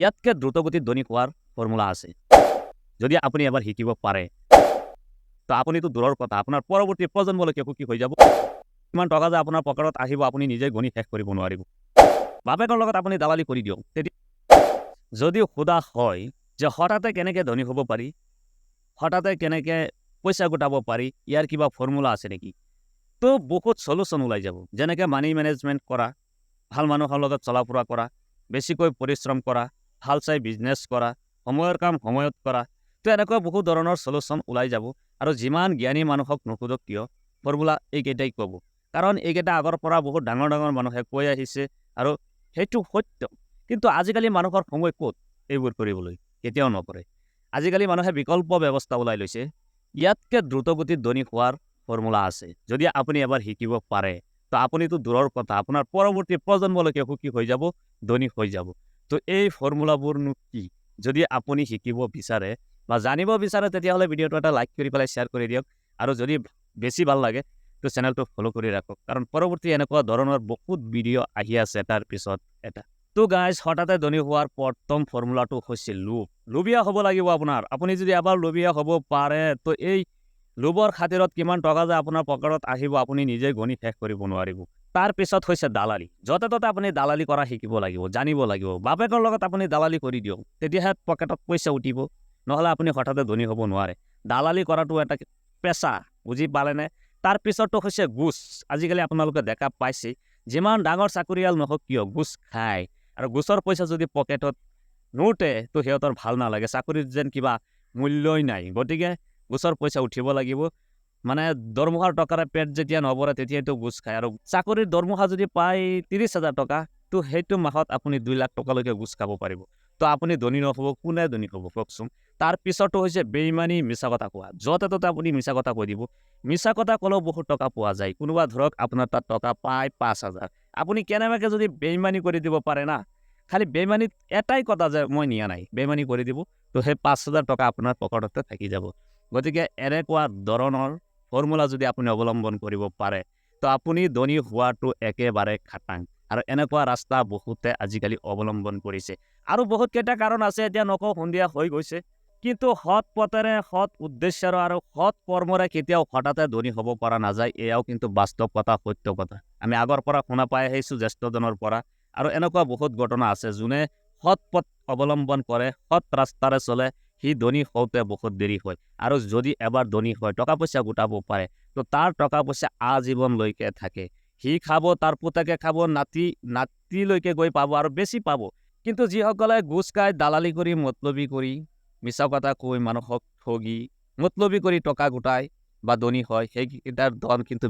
ইয়াতকৈ দ্ৰুতগতিত ধনী হোৱাৰ ফৰ্মুলা আছে। যদি আপুনি এবাৰ শিকিব পাৰে, তো আপুনিতো দূৰৰ কথা, আপোনাৰ পৰৱৰ্তী প্ৰজন্মলৈকে সুখী হৈ যাব। কিমান টকা যে আপোনাৰ পকেটত আহিব আপুনি নিজে গণি শেষ কৰিব নোৱাৰিব। বাপেকৰ লগত আপুনি দালালি কৰি দিয়ক। তেতিয়া যদি সোধা হয় যে হঠাতে কেনেকৈ ধনী হ'ব পাৰি, হঠাতে কেনেকৈ পইচা গোটাব পাৰি, ইয়াৰ কিবা ফৰ্মুলা আছে নেকি? তো বহুত সলিউশ্যন ওলাই যাব। যেনেকৈ মানি মেনেজমেণ্ট কৰা, ভাল মানুহৰ লগত চলা ফুৰা কৰা, বেছিকৈ পৰিশ্ৰম কৰা, ভাল চাই বিজনেছ কৰা, সময়ৰ কাম সময়ত কৰা। তো এনেকুৱা বহুত ধৰণৰ সলিউশ্যন ওলাই যাব। আৰু যিমান জ্ঞানী মানুহক নুসুধক কিয়, ফৰ্মুলা এইকেইটাই ক'ব। কাৰণ এইকেইটা আগৰ পৰা বহুত ডাঙৰ ডাঙৰ মানুহে কৈ আহিছে আৰু সেইটো সত্য। কিন্তু আজিকালি মানুহৰ সময় ক'ত এইবোৰ কৰিবলৈ? কেতিয়াও নকৰে। আজিকালি মানুহে বিকল্প ব্যৱস্থা ওলাই লৈছে। ইয়াতকৈ দ্ৰুতগতিত ধনী হোৱাৰ ফৰ্মুলা আছে। যদি আপুনি এবাৰ শিকিব পাৰে, তো আপুনিতো দূৰৰ কথা, আপোনাৰ পৰৱৰ্তী প্ৰজন্মলৈকে সুখী হৈ যাব, ধনী হৈ যাব। তো এই ফৰ্মুলাবোৰনো কি? যদি আপুনি শিকিব বিচাৰে বা জানিব বিচাৰে, তেতিয়াহ'লে ভিডিঅ'টো এটা লাইক কৰি পেলাই শ্বেয়াৰ কৰি দিয়ক। আৰু যদি বেছি ভাল লাগে, তো চেনেলটো ফ'ল' কৰি ৰাখক। কাৰণ পৰৱৰ্তী এনেকুৱা ধৰণৰ বহুত ভিডিঅ' আহি আছে এটাৰ পিছত এটা। তো গাইজ, হঠাতে ধনী হোৱাৰ প্ৰথম ফৰ্মুলাটো হৈছে লোভ। লোভীয়া হ'ব লাগিব আপোনাৰ। আপুনি যদি এবাৰ লোভীয়া হ'ব পাৰে, তো এই লোভৰ খাতিৰত কিমান টকা যে আপোনাৰ পকেটত আহিব আপুনি নিজে গণি শেষ কৰিব নোৱাৰিব। তাৰ পিছত হৈছে দালালি। য'তে ত'তে আপুনি দালালি কৰা শিকিব লাগিব, জানিব লাগিব। বাপেকৰ লগত আপুনি দালালি কৰি দিয়ক, তেতিয়াহে পকেটত পইচা উঠিব। নহ'লে আপুনি হঠাতে ধনী হ'ব নোৱাৰে। দালালি কৰাটো এটা পেচা, বুজি পালেনে? তাৰ পিছতটো হৈছে ঘোচ। আজিকালি আপোনালোকে দেখা পাইছে, যিমান ডাঙৰ চাকৰিয়াল নহওক কিয় ঘোচ খায়। আৰু ঘোচৰ পইচা যদি পকেটত নুঠে, তো সিহঁতৰ ভাল নালাগে। চাকৰিত যেন কিবা মূল্যই নাই। গতিকে ঘোচৰ পইচা উঠিব লাগিব। মানে দৰমহাৰ টকাৰে পেট যেতিয়া নভৰে তেতিয়াইতো ঘোচ খায়। আৰু চাকৰিৰ দৰমহা যদি পায় 30,000 টকা, তো সেইটো মাহত আপুনি 2 লাখ টকালৈকে ঘোচ খাব পাৰিব। তো আপুনি ধনী নহ'ব, কোনে ধনী হ'ব কওকচোন? তাৰ পিছতো হৈছে বেইমানি, মিছা কথা কোৱা। য'তে ত'তে আপুনি মিছা কথা কৈ দিব। মিছা কথা ক'লেও বহুত টকা পোৱা যায়। কোনোবা ধৰক আপোনাৰ তাত টকা পায় 5,000, আপুনি কেনেবাকৈ যদি বেইমানি কৰি দিব পাৰে না, খালি বেইমানিত এটাই কথা যে মই নিয়া নাই, বেইমানি কৰি দিব, তো সেই 5,000 টকা আপোনাৰ পকেটতে থাকি যাব। গতিকে এনেকুৱা ধৰণৰ ফৰ্মুলা যদি আপুনি অৱলম্বন কৰিব পাৰে, তো আপুনি ধনী হোৱাটো একেবাৰে খাটাং। আৰু এনেকুৱা ৰাস্তা বহুতে আজিকালি অৱলম্বন কৰিছে। আৰু বহুত কেইটা কাৰণ আছে, এতিয়া নকওঁ, সন্ধিয়া হৈ গৈছে। কিন্তু সৎ পথেৰে, সৎ উদ্দেশ্যৰে আৰু সৎ কৰ্মৰে কেতিয়াও হঠাতে ধনী হ'ব পৰা নাযায়। এয়াও কিন্তু বাস্তৱ কথা, সত্য কথা। আমি আগৰ পৰা শুনা পাই আহিছোঁ জ্যেষ্ঠজনৰ পৰা। আৰু এনেকুৱা বহুত ঘটনা আছে, যোনে সৎ পথ অৱলম্বন কৰে, সৎ ৰাস্তাৰে চলে, সি ধনী হওঁতে বহুত দেৰি হয়। আৰু যদি এবাৰ ধনী হয়, টকা পইচা গোটাব পাৰে, তো তাৰ টকা পইচা আজীৱনলৈকে থাকে। সি খাব, তাৰ পুতেকে খাব, নাতিলৈকে গৈ পাব আৰু বেছি পাব। কিন্তু যিসকলে ঘোচ খায়, দালালি কৰি, মতলবি কৰি, মিছা কথা কৈ, মানুহক ঠগি, মতলবি কৰি টকা গোটায় বা ধনী হয়, সেইকেইটাৰ ধন কিন্তু